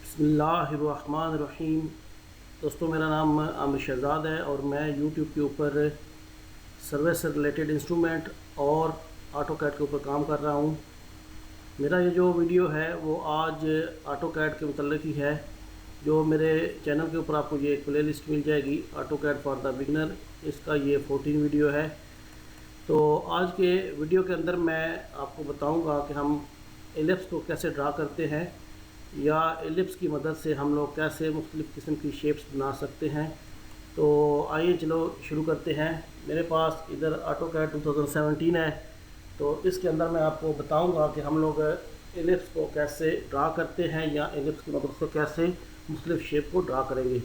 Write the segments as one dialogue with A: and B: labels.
A: बिस्मिल्लाहिर्रहमानिर्रहीम। दोस्तों, मेरा नाम आमिर शहज़ाद है और मैं यूट्यूब के ऊपर सर्वे से रिलेटेड इंस्ट्रूमेंट और ऑटो कैड के ऊपर काम कर रहा हूँ। मेरा ये जो वीडियो है वो आज ऑटो कैड के मतलब ही है। जो मेरे चैनल के ऊपर आपको ये एक प्ले लिस्ट मिल जाएगी, AutoCAD for the beginner. इसका ये 14 वीडियो है। तो आज के वीडियो के अंदर मैं आपको बताऊंगा कि हम एलिप्स को कैसे ड्रा करते हैं या एलिप्स की मदद से हम लोग कैसे मुख्तलिफ़ किस्म की शेप्स बना सकते हैं। तो आइए चलो शुरू करते हैं। मेरे पास इधर ऑटो कैड 2017 है, तो इसके अंदर मैं आपको बताऊंगा कि हम लोग एलिप्स को कैसे ड्रा करते हैं या एलिप्स की मदद से कैसे मुख्तलिफ़ शेप को ड्रा करेंगे।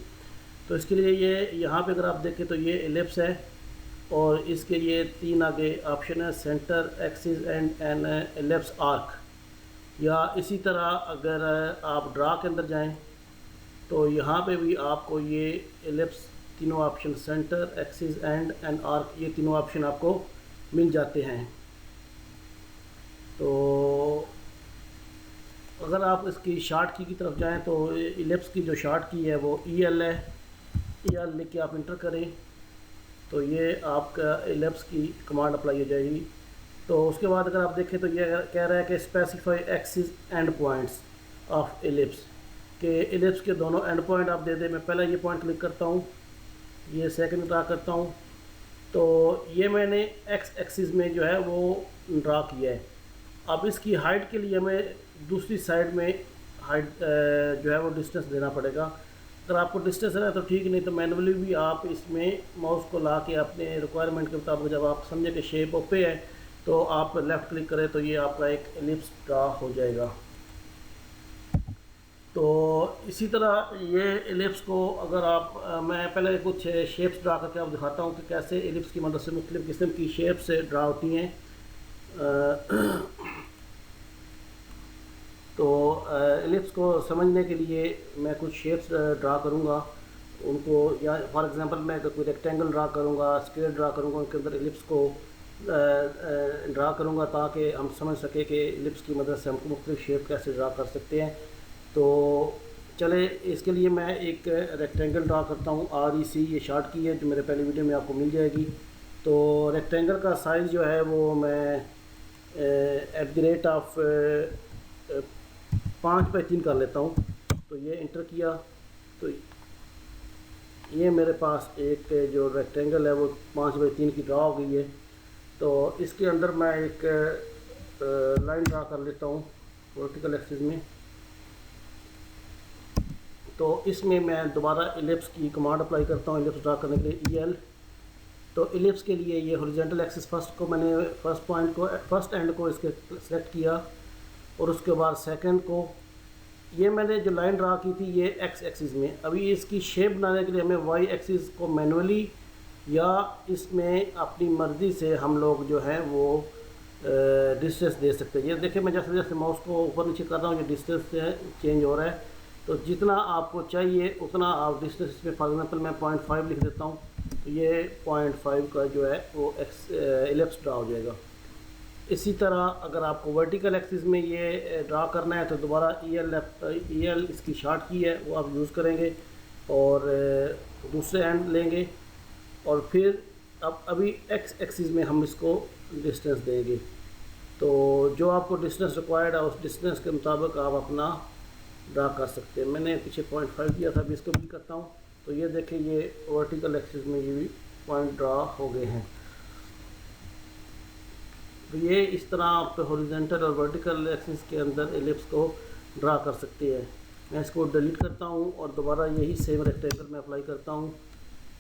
A: तो इसके लिए ये यहाँ पे अगर आप देखें तो ये एलिप्स है और इसके लिए 3 आगे ऑप्शन है, centre, axis and an ellipse arc. या इसी तरह अगर आप ड्रा के अंदर जाएं तो यहाँ पे भी आपको ये एलिप्स तीनों option, centre, axis and an arc, ये तीनों ऑप्शन आपको मिल जाते हैं। तो अगर आप इसकी शार्ट की तरफ जाएं तो एलिप्स की जो शार्ट की है वो EL है। EL लिख के आप इंटर करें तो ये आपका एलिप्स की कमांड अप्लाई हो जाएगी। तो उसके बाद अगर आप देखें तो ये कह रहा है कि specify axis and points of ellipse, के एलिप्स के दोनों एंड पॉइंट आप दे दें। मैं पहले ये पॉइंट क्लिक करता हूँ, ये सेकंड ड्रा करता हूँ, तो ये मैंने एक्स एक्सिस में जो है वो ड्रा किया है। अब इसकी हाइट के लिए हमें दूसरी साइड में हाइट जो है वो डिस्टेंस देना पड़ेगा। अगर आपको डिस्टेंस है तो ठीक, नहीं तो मैनुअली भी आप इसमें माउस को ला के अपने रिक्वायरमेंट के मुताबिक जब आप समझे कि शेप ओपे है तो आप लेफ़्ट क्लिक करें तो ये आपका एक एलिप्स ड्रा हो जाएगा। तो इसी तरह ये एलिप्स को अगर आप मैं पहले कुछ शेप्स ड्रा करके आप दिखाता हूँ कि कैसे एलिप्स की मदद से मुख्तलिफ़ किस्म की शेप्स ड्रा होती हैं। तो एलिप्स को समझने के लिए मैं कुछ शेप्स ड्रा करूँगा उनको, या फॉर एग्जांपल मैं अगर कोई रेक्टेंगल ड्रा करूँगा, स्क्वायर ड्रा करूँगा, उनके अंदर एलिप्स को ड्रा करूँगा ताकि हम समझ सकें कि एलिप्स की मदद से हम मुख्तलिफ़ शेप कैसे ड्रा कर सकते हैं। तो चले इसके लिए मैं एक रेक्टेंगल ड्रा करता हूँ। REC ये शार्ट की है जो मेरे पहले वीडियो में आपको मिल जाएगी। तो रेक्टेंगल का साइज़ जो है वो मैं @ 5x3 कर लेता हूँ। तो ये इंटर किया तो ये मेरे पास एक जो रेक्टेंगल है वो 5x3 की ड्रा हो गई है। तो इसके अंदर मैं एक लाइन ड्रा कर लेता हूँ वर्टिकल एक्सिस में। तो इसमें मैं दोबारा एलिप्स की कमांड अप्लाई करता हूँ एलिप्स ड्रा करने के लिए EL। तो एलिप्स के लिए ये हॉरिजॉन्टल एक्सिस मैंने फर्स्ट एंड को इसके सेलेक्ट किया और उसके बाद सेकंड को। ये मैंने जो लाइन ड्रा की थी ये X एक्सिस में। अभी इसकी शेप बनाने के लिए हमें Y एक्सिस को मैनुअली या इसमें अपनी मर्ज़ी से हम लोग जो है वो डिस्टेंस दे सकते हैं। ये देखिए मैं जैसे जैसे माउस को ऊपर नीचे कर रहा हूँ ये डिस्टेंस चेंज हो रहा है। तो जितना आपको चाहिए उतना आप डिस्टेंस इसमें, फॉर एग्जांपल मैं 0.5 लिख देता हूँ तो ये 0.5 का जो है वो एलिप्स ड्रा हो जाएगा। इसी तरह अगर आपको वर्टिकल एक्सिस में ये ड्रा करना है तो दोबारा EL इसकी शार्ट की है वो आप यूज़ करेंगे और दूसरे एंड लेंगे और फिर अभी X एक्सिस में हम इसको डिस्टेंस देंगे। तो जो आपको डिस्टेंस रिक्वायर्ड है उस डिस्टेंस के मुताबिक आप अपना ड्रा कर सकते हैं। मैंने पीछे 0.5 दिया था, अभी इसको भी करता हूँ। तो ये देखें ये वर्टिकल एक्सिस में ये भी पॉइंट ड्रा हो गए हैं। तो ये इस तरह आप हॉरिजॉन्टल और वर्टिकल एक्सिस के अंदर एलिप्स को ड्रा कर सकते हैं। मैं इसको डिलीट करता हूँ और दोबारा यही सेम रेक्टेंगल में अप्लाई करता हूँ।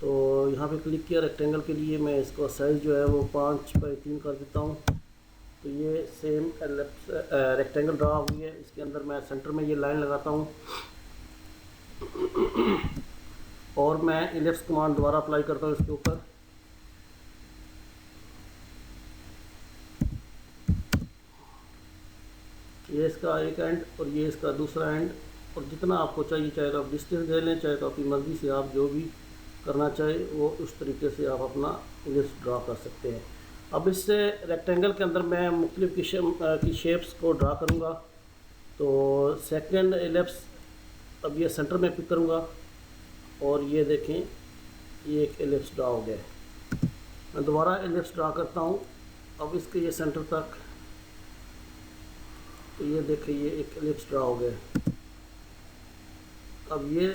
A: तो यहाँ पे क्लिक किया रेक्टेंगल के लिए, मैं इसको साइज़ जो है वो 5x3 कर देता हूँ। तो ये सेम रेक्टेंगल ड्रा हो गई है। इसके अंदर मैं सेंटर में ये लाइन लगाता हूँ और मैं एलिप्स कमांड दोबारा अप्लाई करता हूँ इसके ऊपर। ये इसका एक एंड और ये इसका दूसरा एंड, और जितना आपको चाहिए, चाहे तो आप डिस्टेंस दे लें, चाहे तो अपनी मर्ज़ी से आप जो भी करना चाहे वो उस तरीके से आप अपना एलिप्स ड्रा कर सकते हैं। अब इस रेक्टेंगल के अंदर मैं मुख्तलिफ़ किस्म की शेप्स को ड्रा करूँगा। तो सेकंड एलिप्स अब ये सेंटर में पिक करूँगा और ये देखें ये एक एलिप्स ड्रा हो गया है। मैं दोबारा एलिप्स ड्रा करता हूँ, अब इसके ये सेंटर तक, तो ये देखिए ये एक एलिप्स ड्रा हो गया। अब ये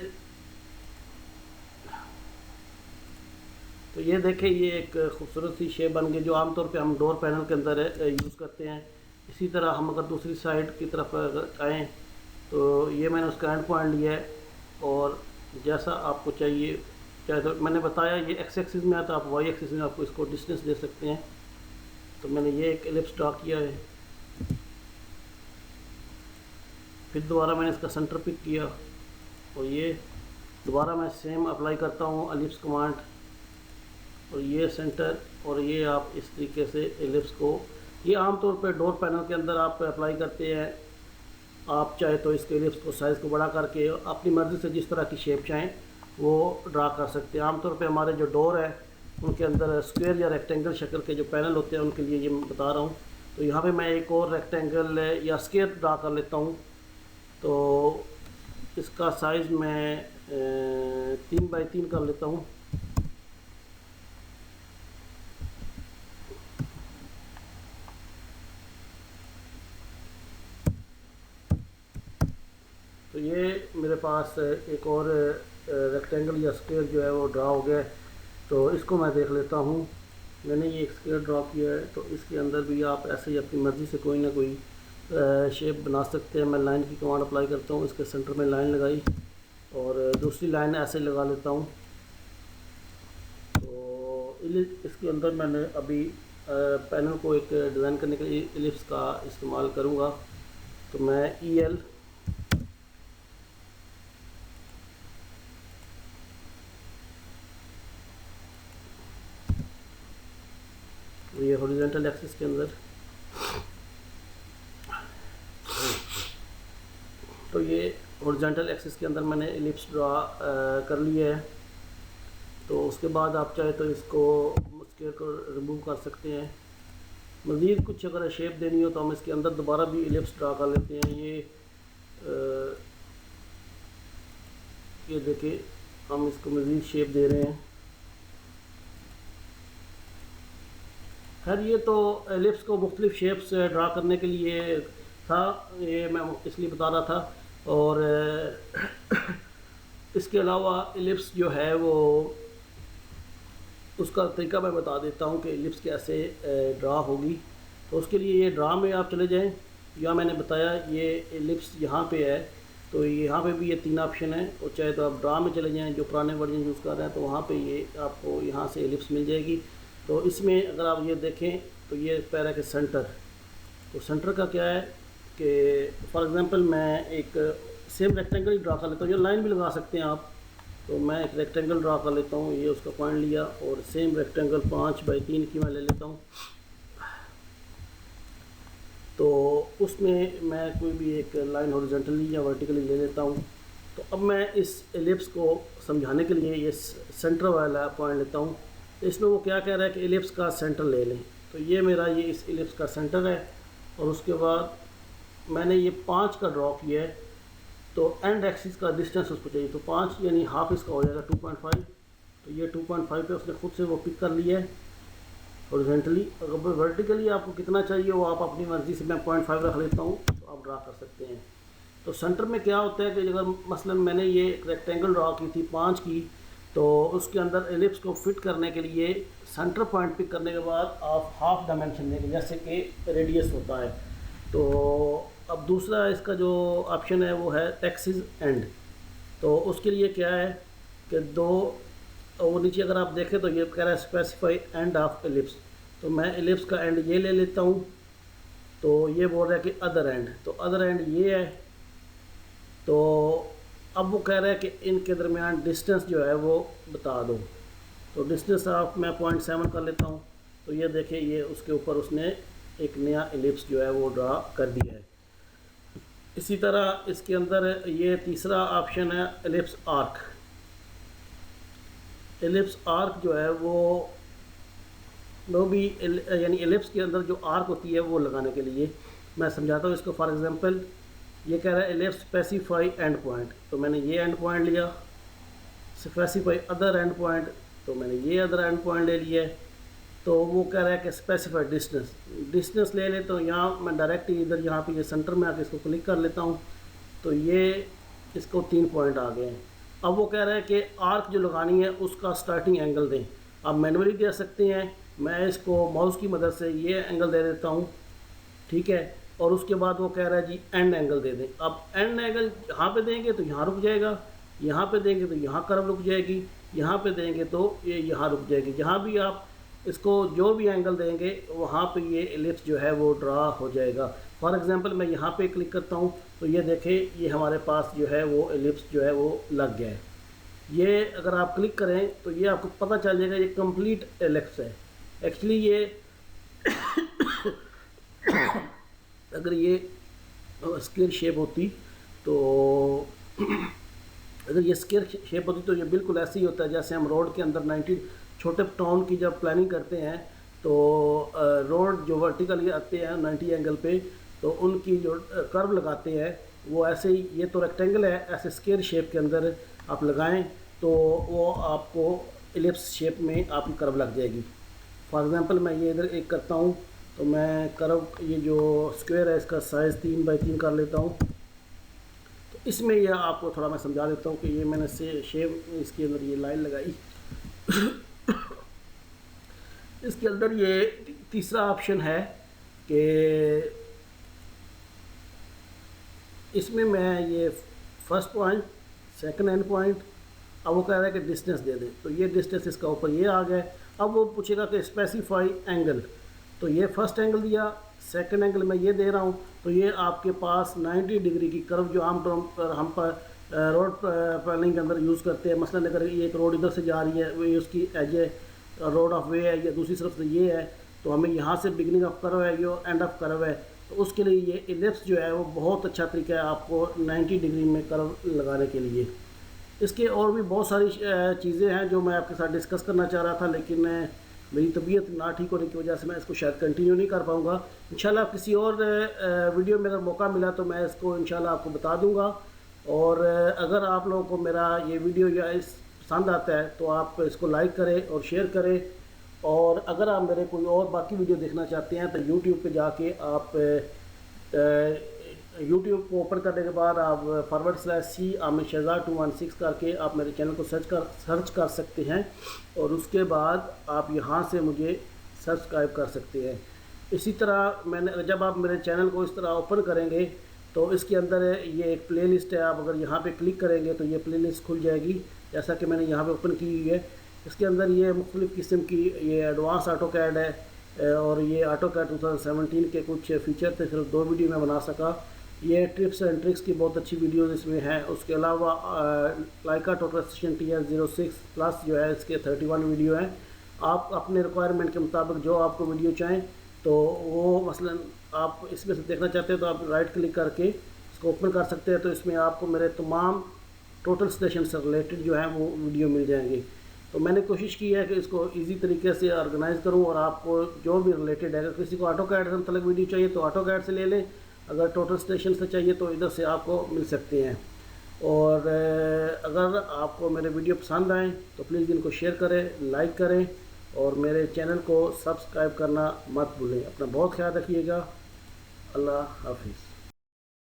A: तो ये देखें ये एक खूबसूरत सी शेप बन गई जो आमतौर पे हम डोर पैनल के अंदर यूज़ करते हैं। इसी तरह हम अगर दूसरी साइड की तरफ अगर आएँ तो ये मैंने उसका एंड पॉइंट लिया है और जैसा आपको चाहिए, चाहे तो मैंने बताया ये एक्स एक्सिस में है तो आप वाई एक्सिस में आपको इसको डिस्टेंस दे सकते हैं। तो मैंने ये एक एलिप्स ड्रा किया है, फिर दोबारा मैंने इसका सेंटर पिक किया और ये दोबारा मैं सेम अप्लाई करता हूँ एलिप्स कमांड और ये सेंटर, और ये आप इस तरीके से एलिप्स को, ये आमतौर पर डोर पैनल के अंदर आप अप्लाई करते हैं। आप चाहे तो इसके एलिप्स को साइज़ को बड़ा करके अपनी मर्ज़ी से जिस तरह की शेप चाहें वो ड्रा कर सकते हैं। आमतौर पे हमारे जो डोर है उनके अंदर स्क्वायर या रेक्टेंगल शक्ल के जो पैनल होते हैं उनके लिए ये मैं बता रहा हूँ। तो यहाँ पे मैं एक और रेक्टेंगल या स्क्वायर ड्रा कर लेता हूँ। तो इसका साइज़ मैं 3 बाई 3 कर लेता हूँ। तो ये मेरे पास एक और रेक्टेंगल या स्क्वायर जो है वो ड्रा हो गया है। तो इसको मैं देख लेता हूँ। मैंने ये एक स्क्वायर ड्रा किया है, तो इसके अंदर भी आप ऐसे ही अपनी मर्ज़ी से कोई ना कोई शेप बना सकते हैं। मैं लाइन की कमांड अप्लाई करता हूँ, इसके सेंटर में लाइन लगाई और दूसरी लाइन ऐसे लगा लेता हूँ। तो इसके अंदर मैंने अभी पैनल को एक डिज़ाइन करने के लिए एलिप्स का इस्तेमाल करूँगा। तो मैं EL ये हॉरिजॉन्टल एक्सिस के अंदर, तो ये हॉरिजॉन्टल एक्सिस के अंदर मैंने एलिप्स ड्रा कर लिया है। तो उसके बाद आप चाहे तो इसको स्क्वायर को रिमूव कर सकते हैं। मज़ीद कुछ अगर शेप देनी हो तो हम इसके अंदर दोबारा भी एलिप्स ड्रा कर लेते हैं। ये देखिए हम इसको मज़ीद शेप दे रहे हैं। खैर ये तो एलिप्स को मुख्तलिफ शेप्स ड्रा करने के लिए था, ये मैं इसलिए बता रहा था। और इसके अलावा एलिप्स जो है वो उसका तरीका मैं बता देता हूँ कि एलिप्स कैसे ड्रा होगी। तो उसके लिए ये ड्रा में आप चले जाएं, या मैंने बताया ये एलिप्स यहाँ पे है, तो यहाँ पे भी ये 3 ऑप्शन है। और चाहे तो आप ड्रा में चले जाएं जो पुराने वर्जन यूज़ कर रहे हैं, तो वहाँ पे ये आपको यहाँ से एलिप्स मिल जाएगी। तो इसमें अगर आप ये देखें तो ये पैरा के सेंटर, तो सेंटर का क्या है कि फॉर एग्ज़ाम्पल मैं एक सेम रेक्टेंगल ही ड्रा कर लेता हूँ, या लाइन भी लगा सकते हैं आप। तो मैं एक रेक्टेंगल ड्रा कर लेता हूँ, ये उसका पॉइंट लिया और सेम रेक्टेंगल 5 बाई 3 की मैं ले लेता हूँ। तो उसमें मैं कोई भी एक लाइन हॉरिजॉन्टली या वर्टिकली ले लेता हूँ। तो अब मैं इस एलिप्स को समझाने के लिए ये सेंटर वाला पॉइंट लेता हूँ। तो इसमें वो क्या कह रहा है कि एलिप्स का सेंटर ले लें। तो ये मेरा ये इस एलिप्स का सेंटर है, और उसके बाद मैंने ये 5 का ड्रॉ किया है। तो एंड एक्सिस का डिस्टेंस उसको चाहिए, तो 5 यानी हाफ इसका हो जाएगा 2.5। तो ये 2.5 पे उसने खुद से वो पिक कर लिया है हॉरिजॉन्टली। अगर वर्टिकली आपको कितना चाहिए वो आप अपनी मर्ज़ी से, मैं 0.5 रख लेता हूँ, तो आप ड्रा कर सकते हैं। तो सेंटर में क्या होता है कि अगर मसलन मैंने ये एक रेक्टेंगल ड्रा की थी 5 की, तो उसके अंदर एलिप्स को फिट करने के लिए सेंटर पॉइंट पिक करने के बाद आप हाफ डायमेंशन देंगे, जैसे कि रेडियस होता है। तो अब दूसरा इसका जो ऑप्शन है वो है एक्सिस एंड। तो उसके लिए क्या है कि वो नीचे अगर आप देखें तो ये कह रहा है स्पेसिफाई एंड ऑफ एलिप्स। तो मैं एलिप्स का एंड ये ले लेता हूँ। तो ये बोल रहा है कि अदर एंड, तो अदर एंड ये है। तो अब वो कह रहा है कि इनके दरमियान डिस्टेंस जो है वो बता दो। तो डिस्टेंस आप मैं 0.7 कर लेता हूँ। तो ये देखिए ये उसके ऊपर उसने एक नया एलिप्स जो है वो ड्रा कर दिया है। इसी तरह इसके अंदर ये तीसरा ऑप्शन है एलिप्स आर्क। एलिप्स आर्क जो है वो भी यानी एलिप्स के अंदर जो आर्क होती है वो लगाने के लिए मैं समझाता हूँ इसको। फॉर एग्ज़ाम्पल ये कह रहा है एलिप्स स्पेसिफाई एंड पॉइंट, तो मैंने ये एंड पॉइंट लिया। स्पेसिफाई अदर एंड पॉइंट, तो मैंने ये अदर एंड पॉइंट ले लिया है। तो वो कह रहा है कि स्पेसिफाई डिस्टेंस, डिस्टेंस ले ले, तो यहाँ मैं डायरेक्ट इधर यहाँ पे ये सेंटर में आके इसको क्लिक कर लेता हूँ, तो ये इसको 3 पॉइंट आ गए हैं। अब वो कह रहा है कि आर्क जो लगानी है उसका स्टार्टिंग एंगल दें। आप मैनुअली दे सकते हैं, मैं इसको माउस की मदद से ये एंगल दे देता हूँ, ठीक है। और उसके बाद वो कह रहा है जी एंड एंगल दे दें। अब एंड एंगल यहाँ पे देंगे तो यहाँ रुक जाएगा, यहाँ पे देंगे तो यहाँ कर्व रुक जाएगी, यहाँ पे देंगे तो ये यहाँ रुक जाएगी। जहाँ भी आप इसको जो भी एंगल देंगे वहाँ पे ये एलिप्स जो है वो ड्रा हो जाएगा। फॉर एग्जांपल मैं यहाँ पे क्लिक करता हूँ तो ये देखें, ये हमारे पास जो है वो एलिप्स जो है वो लग गया है। ये अगर आप क्लिक करें तो ये आपको पता चल जाएगा ये कंप्लीट एलिप्स है। एक्चुअली ये अगर ये स्क्वायर शेप होती तो अगर ये स्क्वायर शेप होती तो ये बिल्कुल ऐसे ही होता है जैसे हम रोड के अंदर 90 छोटे टाउन की जब प्लानिंग करते हैं तो रोड जो वर्टिकली आते हैं 90 एंगल पे, तो उनकी जो कर्व लगाते हैं वो ऐसे ही, ये तो रेक्टेंगल है, ऐसे स्क्वायर शेप के अंदर आप लगाएं तो वो आपको एलिप्स शेप में आपकी कर्व लग जाएगी। फॉर एग्जांपल मैं ये इधर एक करता हूँ तो मैं कर्व, ये जो स्क्वायर है इसका साइज़ 3x3 कर लेता हूँ। तो इसमें यह आपको थोड़ा मैं समझा देता हूँ कि ये मैंने से शेप इसके अंदर ये लाइन लगाई इसके अंदर ये तीसरा ऑप्शन है कि इसमें मैं ये first point, second and point, अब वो कह रहा है कि डिस्टेंस दे दें, तो ये डिस्टेंस इसका ऊपर ये आ गया। अब वो पूछेगा कि स्पेसिफाई एंगल, तो ये फर्स्ट एंगल दिया, सेकंड एंगल मैं ये दे रहा हूँ, तो ये आपके पास 90 डिग्री की कर्व जो आमतौर पर हम पर रोड प्लानिंग के अंदर यूज़ करते हैं। मसलन अगर ये एक रोड इधर से जा रही है, वो उसकी as a road of way है, या दूसरी तरफ से ये है, तो हमें यहाँ से बिगिनिंग ऑफ कर्व है, ये एंड ऑफ कर्व है, तो उसके लिए ये एलिप्स जो है वो बहुत अच्छा तरीका है आपको 90 डिग्री में कर्व लगाने के लिए। इसके और भी बहुत सारी चीज़ें हैं जो मैं आपके साथ डिस्कस करना चाह रहा था, लेकिन मेरी तबीयत ना ठीक होने की वजह से मैं इसको शायद कंटिन्यू नहीं कर पाऊँगा। इंशाल्लाह किसी और वीडियो में अगर मौका मिला तो मैं इसको इंशाल्लाह आपको बता दूँगा। और अगर आप लोगों को मेरा ये वीडियो या इस पसंद आता है तो आप इसको लाइक करें और शेयर करें। और अगर आप मेरे कोई और बाकी वीडियो देखना चाहते हैं तो यूट्यूब पे जाके आप यूट्यूब को ओपन करने के बाद आप /C आमिर शहजाद 216 करके आप मेरे चैनल को सर्च कर सकते हैं, और उसके बाद आप यहाँ से मुझे सब्सक्राइब कर सकते हैं। इसी तरह मैंने जब आप मेरे चैनल को इस तरह ओपन करेंगे तो इसके अंदर ये एक प्लेलिस्ट है, आप अगर यहाँ पे क्लिक करेंगे तो ये प्लेलिस्ट खुल जाएगी, जैसा कि मैंने यहाँ पे ओपन की हुई है। इसके अंदर ये मुख्तलिफ़ किस्म की ये एडवांस ऑटोकैड है, और ये ऑटोकैड 2017 के कुछ फीचर थे, सिर्फ 2 वीडियो में बना सका। ये टिप्स एंड ट्रिक्स की बहुत अच्छी वीडियोज़ इसमें हैं। उसके अलावा लाइका टोटल TS06 प्लस जो है इसके 31 वीडियो हैं। आप अपने रिक्वायरमेंट के मुताबिक जो आपको वीडियो चाहें तो वो मसलन आप इसमें से देखना चाहते हैं तो आप राइट क्लिक करके इसको ओपन कर सकते हैं, तो इसमें आपको मेरे तमाम टोटल स्टेशन से रिलेटेड जो है वो वीडियो मिल जाएंगे। तो मैंने कोशिश की है कि इसको इजी तरीके से ऑर्गेनाइज़ करूं, और आपको जो भी रिलेटेड है, अगर किसी को ऑटोकैड से मतलब वीडियो चाहिए तो ऑटोकैड से ले लें, अगर टोटल स्टेशन से चाहिए तो इधर से आपको मिल सकते हैं। और अगर आपको मेरे वीडियो पसंद आए तो प्लीज़ इनको शेयर करें, लाइक करें, और मेरे चैनल को सब्सक्राइब करना मत भूलें। अपना बहुत ख्याल रखिएगा। अल्लाह हाफिज़।